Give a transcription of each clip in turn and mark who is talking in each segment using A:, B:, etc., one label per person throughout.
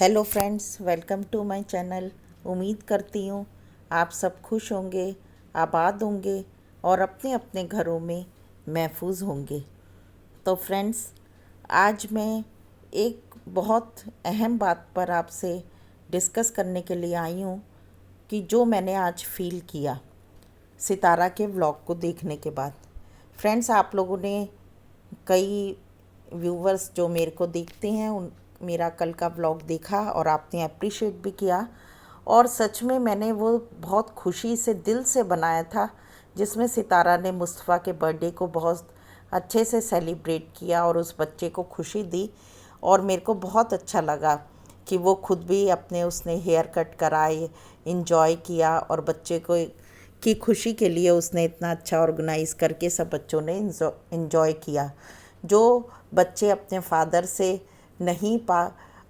A: Hello friends, welcome to my channel. उम्मीद करती हूँ आप सब खुश होंगे, आबाद होंगे और अपने अपने घरों में महफूज होंगे। तो फ्रेंड्स, आज मैं एक बहुत अहम बात पर आपसे डिस्कस करने के लिए आई हूँ कि जो मैंने आज फ़ील किया सितारा के व्लॉग को देखने के बाद। फ्रेंड्स, आप लोगों ने कई व्यूवर्स जो मेरे को देखते हैं उन मेरा कल का व्लॉग देखा और आपने अप्रिशिएट भी किया। और सच में मैंने वो बहुत खुशी से दिल से बनाया था, जिसमें सितारा ने मुस्तफ़ा के बर्थडे को बहुत अच्छे से सेलिब्रेट किया और उस बच्चे को खुशी दी। और मेरे को बहुत अच्छा लगा कि वो खुद भी अपने उसने हेयर कट कराए, इंजॉय किया और बच्चे को की खुशी के लिए उसने इतना अच्छा ऑर्गेनाइज़ करके सब बच्चों ने इंजॉय किया। जो बच्चे अपने फादर से नहीं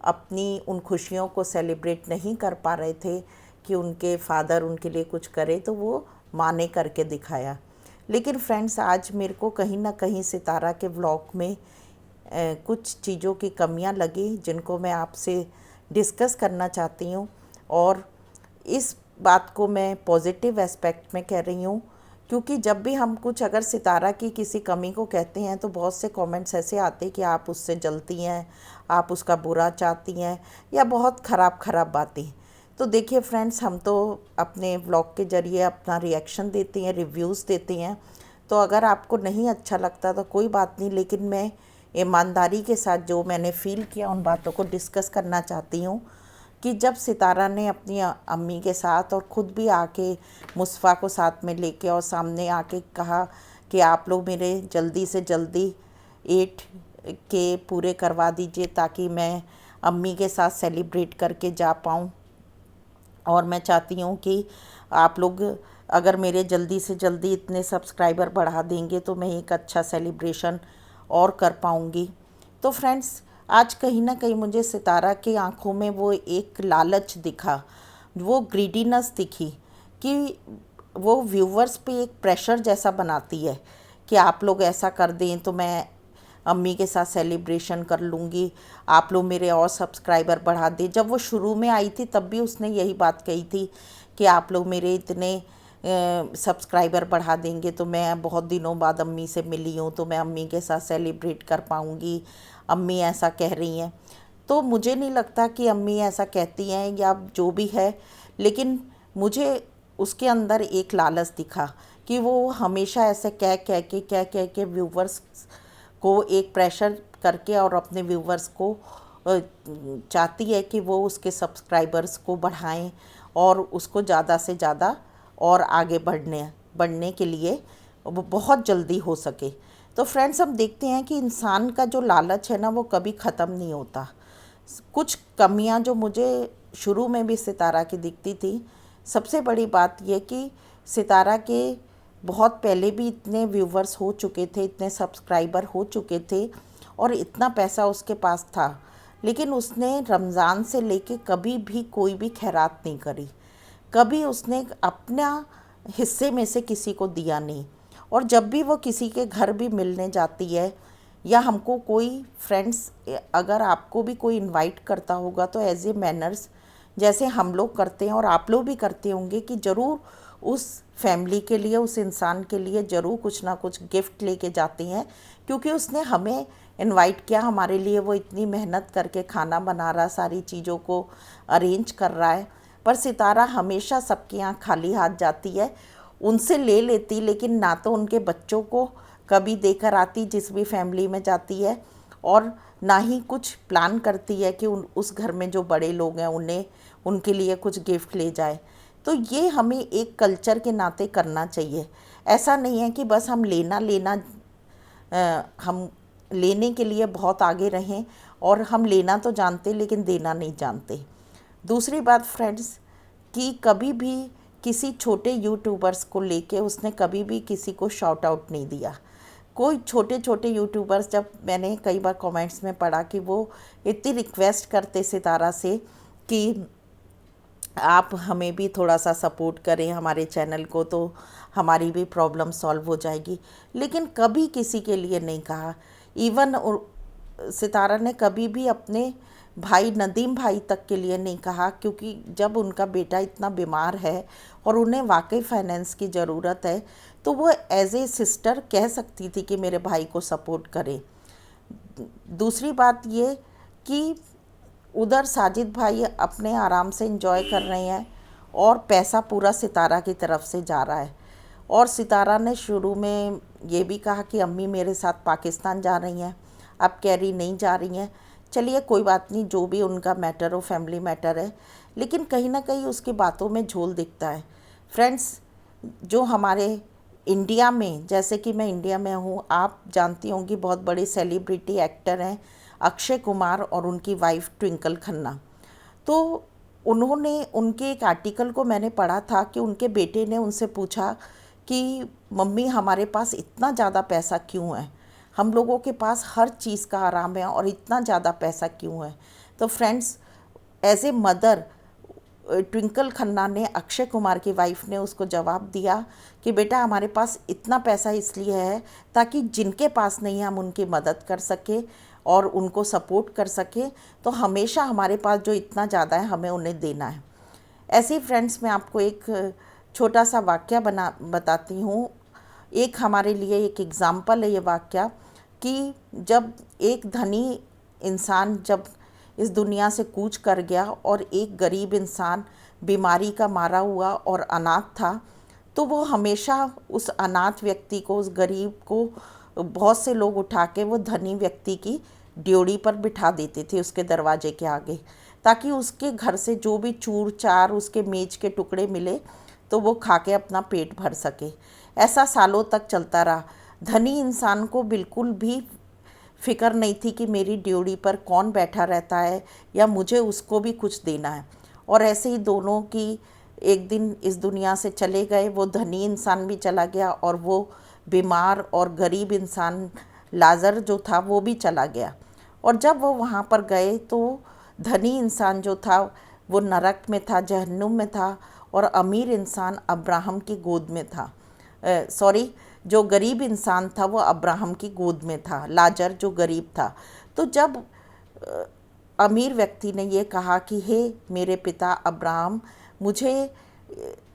A: अपनी उन खुशियों को सेलिब्रेट नहीं कर पा रहे थे कि उनके फादर उनके लिए कुछ करे, तो वो माँ ने करके दिखाया। लेकिन फ्रेंड्स, आज मेरे को कहीं ना कहीं सितारा के व्लॉग में कुछ चीज़ों की कमियां लगी, जिनको मैं आपसे डिस्कस करना चाहती हूँ। और इस बात को मैं पॉजिटिव एस्पेक्ट में कह रही हूँ, क्योंकि जब भी हम कुछ अगर सितारा की किसी कमी को कहते हैं तो बहुत से कमेंट्स ऐसे आते कि आप उससे जलती हैं, आप उसका बुरा चाहती हैं, या बहुत ख़राब बातें। तो देखिए फ्रेंड्स, हम तो अपने व्लॉग के ज़रिए अपना रिएक्शन देते हैं, रिव्यूज़ देते हैं। तो अगर आपको नहीं अच्छा लगता तो कोई बात नहीं, लेकिन मैं ईमानदारी के साथ जो मैंने फ़ील किया उन बातों को डिस्कस करना चाहती हूँ। कि जब सितारा ने अपनी अम्मी के साथ और ख़ुद भी आके मुस्तफ़ा को साथ में लेके और सामने आके कहा कि आप लोग मेरे जल्दी से जल्दी 8 के पूरे करवा दीजिए ताकि मैं अम्मी के साथ सेलिब्रेट करके जा पाऊँ। और मैं चाहती हूँ कि आप लोग अगर मेरे जल्दी से जल्दी इतने सब्सक्राइबर बढ़ा देंगे तो मैं एक अच्छा सेलिब्रेशन और कर पाऊँगी। तो फ्रेंड्स, आज कहीं ना कहीं मुझे सितारा की आंखों में वो एक लालच दिखा, वो ग्रीडीनेस दिखी कि वो व्यूवर्स पे एक प्रेशर जैसा बनाती है कि आप लोग ऐसा कर दें तो मैं अम्मी के साथ सेलिब्रेशन कर लूँगी, आप लोग मेरे और सब्सक्राइबर बढ़ा दें। जब वो शुरू में आई थी तब भी उसने यही बात कही थी कि आप लोग मेरे इतने सब्सक्राइबर बढ़ा देंगे तो मैं बहुत दिनों बाद अम्मी से मिली हूँ तो मैं अम्मी के साथ सेलिब्रेट कर पाऊँगी, अम्मी ऐसा कह रही हैं। तो मुझे नहीं लगता कि अम्मी ऐसा कहती हैं या जो भी है, लेकिन मुझे उसके अंदर एक लालच दिखा कि वो हमेशा ऐसे कह के व्यूवर्स को एक प्रेशर करके और अपने व्यूवर्स को चाहती है कि वो उसके सब्सक्राइबर्स को बढ़ाएं और उसको ज़्यादा से ज़्यादा और आगे बढ़ने के लिए वो बहुत जल्दी हो सके। तो फ्रेंड्स, हम देखते हैं कि इंसान का जो लालच है ना, वो कभी ख़त्म नहीं होता। कुछ कमियां जो मुझे शुरू में भी सितारा की दिखती थी, सबसे बड़ी बात यह कि सितारा के बहुत पहले भी इतने व्यूवर्स हो चुके थे, इतने सब्सक्राइबर हो चुके थे और इतना पैसा उसके पास था, लेकिन उसने रमज़ान से लेके कभी भी कोई भी खैरात नहीं करी, कभी उसने अपना हिस्से में से किसी को दिया नहीं। और जब भी वो किसी के घर भी मिलने जाती है या हमको कोई फ्रेंड्स, अगर आपको भी कोई इनवाइट करता होगा तो एज ए मैनर्स जैसे हम लोग करते हैं और आप लोग भी करते होंगे कि ज़रूर उस फैमिली के लिए, उस इंसान के लिए ज़रूर कुछ ना कुछ गिफ्ट लेके जाते हैं, क्योंकि उसने हमें इनवाइट किया, हमारे लिए वो इतनी मेहनत करके खाना बना रहा, सारी चीज़ों को अरेंज कर रहा है। पर सितारा हमेशा सबके यहाँ खाली हाथ जाती है, उनसे ले लेती, लेकिन ना तो उनके बच्चों को कभी देकर आती जिस भी फैमिली में जाती है, और ना ही कुछ प्लान करती है कि उस घर में जो बड़े लोग हैं उन्हें उनके लिए कुछ गिफ्ट ले जाए। तो ये हमें एक कल्चर के नाते करना चाहिए। ऐसा नहीं है कि बस हम हम लेने के लिए बहुत आगे रहें और हम लेना तो जानते लेकिन देना नहीं जानते। दूसरी बात फ्रेंड्स, कि कभी भी किसी छोटे यूट्यूबर्स को लेके उसने कभी भी किसी को शॉट आउट नहीं दिया। कोई छोटे छोटे यूट्यूबर्स, जब मैंने कई बार कमेंट्स में पढ़ा कि वो इतनी रिक्वेस्ट करते सितारा से कि आप हमें भी थोड़ा सा सपोर्ट करें, हमारे चैनल को, तो हमारी भी प्रॉब्लम सॉल्व हो जाएगी, लेकिन कभी किसी के लिए नहीं कहा। इवन सितारा ने कभी भी अपने भाई नदीम भाई तक के लिए नहीं कहा, क्योंकि जब उनका बेटा इतना बीमार है और उन्हें वाकई फाइनेंस की ज़रूरत है तो वो एज ए सिस्टर कह सकती थी कि मेरे भाई को सपोर्ट करें। दूसरी बात ये कि उधर साजिद भाई अपने आराम से एंजॉय कर रहे हैं और पैसा पूरा सितारा की तरफ से जा रहा है। और सितारा ने शुरू में ये भी कहा कि अम्मी मेरे साथ पाकिस्तान जा रही हैं, अब कह रही नहीं जा रही हैं। चलिए कोई बात नहीं, जो भी उनका मैटर हो, फैमिली मैटर है, लेकिन कहीं ना कहीं उसकी बातों में झोल दिखता है। फ्रेंड्स, जो हमारे इंडिया में, जैसे कि मैं इंडिया में हूँ, आप जानती होंगी बहुत बड़े सेलिब्रिटी एक्टर हैं अक्षय कुमार और उनकी वाइफ ट्विंकल खन्ना। तो उन्होंने, उनके एक आर्टिकल को मैंने पढ़ा था कि उनके बेटे ने उनसे पूछा कि मम्मी हमारे पास इतना ज़्यादा पैसा क्यों है, हम लोगों के पास हर चीज़ का आराम है और इतना ज़्यादा पैसा क्यों है। तो friends, as a mother Twinkle Khanna ने, अक्षय कुमार की वाइफ ने उसको जवाब दिया कि बेटा हमारे पास इतना पैसा इसलिए है ताकि जिनके पास नहीं है हम उनकी मदद कर सके और उनको सपोर्ट कर सके, तो हमेशा हमारे पास जो इतना ज़्यादा है हमें उन्हें देना है। ऐसे ही फ्रेंड्स, मैं आपको एक छोटा सा वाक़या बताती हूँ। एक हमारे लिए एक एग्ज़ाम्पल है ये वाक़या कि जब एक धनी इंसान जब इस दुनिया से कूच कर गया और एक गरीब इंसान बीमारी का मारा हुआ और अनाथ था, तो वो हमेशा उस अनाथ व्यक्ति को, उस गरीब को, बहुत से लोग उठा के वो धनी व्यक्ति की ड्योढ़ी पर बिठा देते थे उसके दरवाजे के आगे, ताकि उसके घर से जो भी चूर चार उसके मेज के टुकड़े मिले तो वो खा के अपना पेट भर सके। ऐसा सालों तक चलता रहा। धनी इंसान को बिल्कुल भी फ़िक्र नहीं थी कि मेरी ड्योढ़ी पर कौन बैठा रहता है या मुझे उसको भी कुछ देना है। और ऐसे ही दोनों की एक दिन इस दुनिया से चले गए। वो धनी इंसान भी चला गया और वो बीमार और गरीब इंसान लाज़र जो था वो भी चला गया। और जब वो वहाँ पर गए तो धनी इंसान जो था वो नरक में था, जहन्नुम में था, और अमीर इंसान अब्राहम की गोद में था। जो गरीब इंसान था वो अब्राहम की गोद में था, लाजर जो गरीब था। तो जब अमीर व्यक्ति ने ये कहा कि हे मेरे पिता अब्राहम, मुझे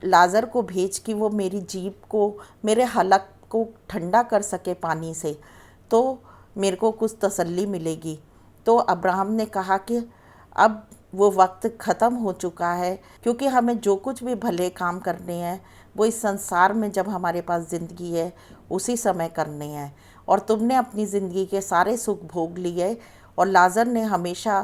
A: लाजर को भेज कि वो मेरी जीभ को, मेरे हलक को ठंडा कर सके पानी से, तो मेरे को कुछ तसल्ली मिलेगी। तो अब्राहम ने कहा कि अब वो वक्त ख़त्म हो चुका है, क्योंकि हमें जो कुछ भी भले काम करने हैं वो इस संसार में जब हमारे पास ज़िंदगी है उसी समय करने हैं। और तुमने अपनी ज़िंदगी के सारे सुख भोग लिए और लाजर ने हमेशा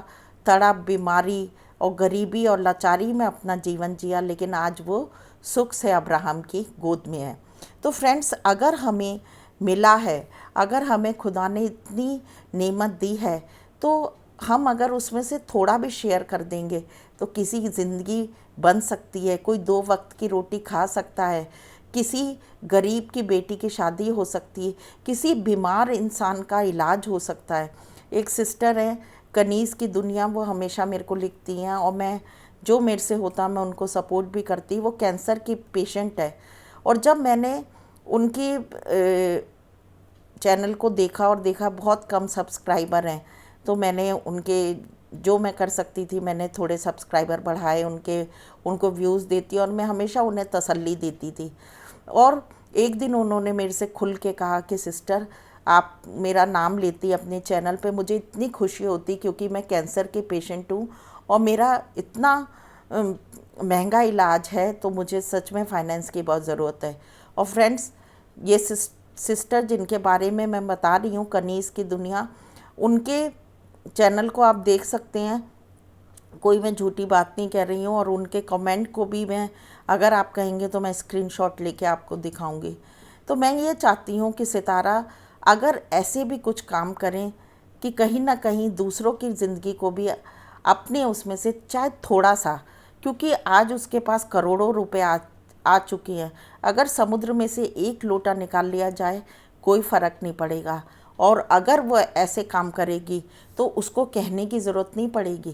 A: तड़प, बीमारी और गरीबी और लाचारी में अपना जीवन जिया, लेकिन आज वो सुख से अब्राहम की गोद में है। तो फ्रेंड्स, अगर हमें मिला है, अगर हमें खुदा ने इतनी नेमत दी है, तो हम अगर उसमें से थोड़ा भी शेयर कर देंगे तो किसी की ज़िंदगी बन सकती है, कोई 2 वक्त की रोटी खा सकता है, किसी गरीब की बेटी की शादी हो सकती है, किसी बीमार इंसान का इलाज हो सकता है। एक सिस्टर है कनीज़ की दुनिया, वो हमेशा मेरे को लिखती हैं और मैं जो मेरे से होता मैं उनको सपोर्ट भी करती। वो कैंसर की पेशेंट है और जब मैंने उनकी चैनल को देखा और देखा बहुत कम सब्सक्राइबर हैं, तो मैंने उनके जो मैं कर सकती थी मैंने थोड़े सब्सक्राइबर बढ़ाए, उनको व्यूज़ देती और मैं हमेशा उन्हें तसल्ली देती थी। और एक दिन उन्होंने मेरे से खुल के कहा कि सिस्टर आप मेरा नाम लेती अपने चैनल पे, मुझे इतनी खुशी होती क्योंकि मैं कैंसर के पेशेंट हूँ और मेरा इतना महंगा इलाज है, तो मुझे सच में फ़ाइनेंस की बहुत ज़रूरत है। और फ्रेंड्स, ये सिस्टर जिनके बारे में मैं बता रही हूँ, कनीज़ की दुनिया, उनके चैनल को आप देख सकते हैं, कोई मैं झूठी बात नहीं कह रही हूँ। और उनके कमेंट को भी मैं, अगर आप कहेंगे तो मैं स्क्रीनशॉट लेके आपको दिखाऊंगी। तो मैं ये चाहती हूँ कि सितारा अगर ऐसे भी कुछ काम करें कि कहीं ना कहीं दूसरों की ज़िंदगी को भी अपने उसमें से चाहे थोड़ा सा, क्योंकि आज उसके पास करोड़ों रुपए आ चुके हैं, अगर समुद्र में से एक लोटा निकाल लिया जाए कोई फ़र्क नहीं पड़ेगा। और अगर वो ऐसे काम करेगी तो उसको कहने की ज़रूरत नहीं पड़ेगी,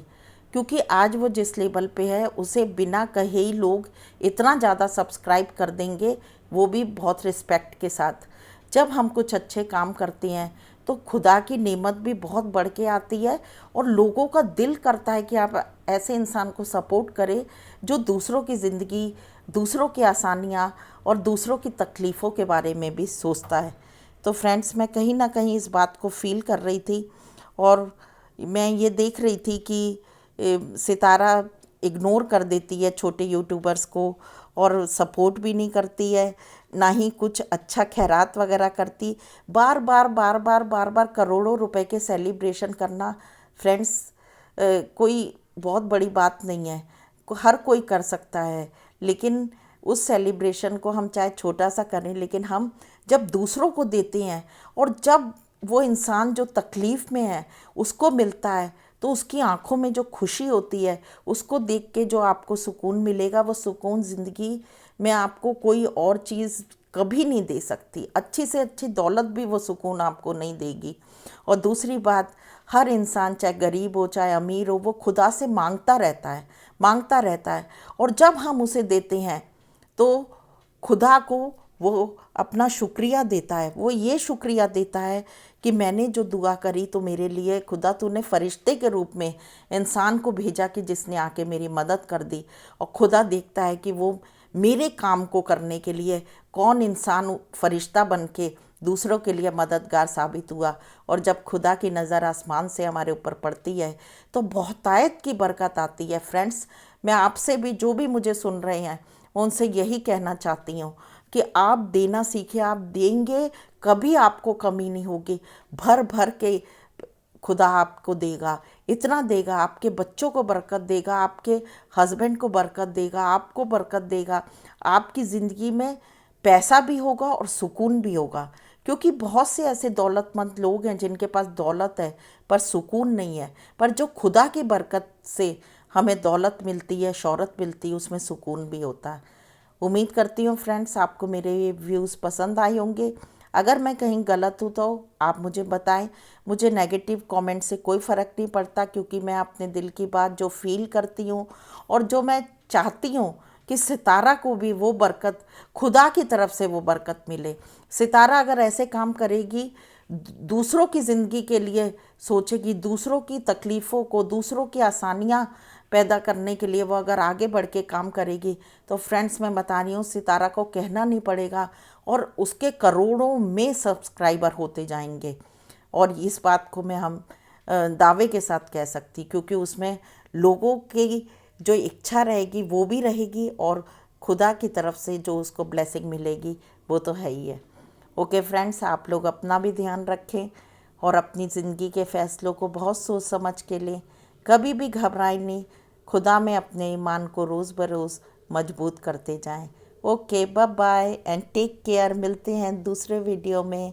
A: क्योंकि आज वो जिस लेवल पे है उसे बिना कहे ही लोग इतना ज़्यादा सब्सक्राइब कर देंगे, वो भी बहुत रिस्पेक्ट के साथ। जब हम कुछ अच्छे काम करते हैं तो खुदा की नेमत भी बहुत बढ़ के आती है और लोगों का दिल करता है कि आप ऐसे इंसान को सपोर्ट करें जो दूसरों की ज़िंदगी, दूसरों की आसानियाँ और दूसरों की तकलीफ़ों के बारे में भी सोचता है। तो फ्रेंड्स, मैं कहीं ना कहीं इस बात को फील कर रही थी और मैं ये देख रही थी कि सितारा इग्नोर कर देती है छोटे यूट्यूबर्स को और सपोर्ट भी नहीं करती है, ना ही कुछ अच्छा खैरात वगैरह करती। बार बार बार बार बार बार करोड़ों रुपए के सेलिब्रेशन करना फ्रेंड्स कोई बहुत बड़ी बात नहीं है, हर कोई कर सकता है। लेकिन उस सेलिब्रेशन को हम चाहे छोटा सा करें, लेकिन हम जब दूसरों को देते हैं और जब वो इंसान जो तकलीफ़ में है उसको मिलता है, तो उसकी आंखों में जो खुशी होती है, उसको देख के जो आपको सुकून मिलेगा, वो सुकून ज़िंदगी में आपको कोई और चीज़ कभी नहीं दे सकती। अच्छी से अच्छी दौलत भी वो सुकून आपको नहीं देगी। और दूसरी बात, हर इंसान चाहे गरीब हो चाहे अमीर हो, वो खुदा से मांगता रहता है, मांगता रहता है। और जब हम उसे देते हैं तो खुदा को वो अपना शुक्रिया देता है। वो ये शुक्रिया देता है कि मैंने जो दुआ करी तो मेरे लिए खुदा तूने फरिश्ते के रूप में इंसान को भेजा कि जिसने आके मेरी मदद कर दी। और खुदा देखता है कि वो मेरे काम को करने के लिए कौन इंसान फरिश्ता बन के दूसरों के लिए मददगार साबित हुआ। और जब खुदा की नज़र आसमान से हमारे ऊपर पड़ती है तो बहुतायत की बरकत आती है। फ्रेंड्स, मैं आपसे भी, जो भी मुझे सुन रहे हैं, उनसे यही कहना चाहती हूँ कि आप देना सीखें। आप देंगे, कभी आपको कमी नहीं होगी। भर भर के खुदा आपको देगा, इतना देगा, आपके बच्चों को बरकत देगा, आपके हस्बैंड को बरकत देगा, आपको बरकत देगा। आपकी ज़िंदगी में पैसा भी होगा और सुकून भी होगा। क्योंकि बहुत से ऐसे दौलतमंद लोग हैं जिनके पास दौलत है पर सुकून नहीं है। पर जो खुदा की बरकत से हमें दौलत मिलती है, शोहरत मिलती है, उसमें सुकून भी होता है। उम्मीद करती हूँ फ्रेंड्स आपको मेरे ये व्यूज़ पसंद आए होंगे। अगर मैं कहीं गलत हूँ तो आप मुझे बताएं। मुझे नेगेटिव कमेंट से कोई फ़र्क नहीं पड़ता, क्योंकि मैं अपने दिल की बात जो फील करती हूँ और जो मैं चाहती हूँ कि सितारा को भी वो बरकत, खुदा की तरफ से वो बरकत मिले। सितारा अगर ऐसे काम करेगी, दूसरों की ज़िंदगी के लिए सोचेगी, दूसरों की तकलीफ़ों को, दूसरों की आसानियाँ पैदा करने के लिए वो अगर आगे बढ़ के काम करेगी, तो फ्रेंड्स मैं बता रही हूँ सितारा को कहना नहीं पड़ेगा और उसके करोड़ों में सब्सक्राइबर होते जाएंगे। और इस बात को मैं हम दावे के साथ कह सकती, क्योंकि उसमें लोगों की जो इच्छा रहेगी वो भी रहेगी और खुदा की तरफ से जो उसको ब्लेसिंग मिलेगी वो तो है ही है। ओके फ्रेंड्स, आप लोग अपना भी ध्यान रखें और अपनी ज़िंदगी के फ़ैसलों को बहुत सोच समझ के लें। कभी भी घबराएं नहीं, खुदा में अपने ईमान को रोज़ बरोज़ मजबूत करते जाएं। Okay, bye bye and take care. मिलते हैं दूसरे वीडियो में।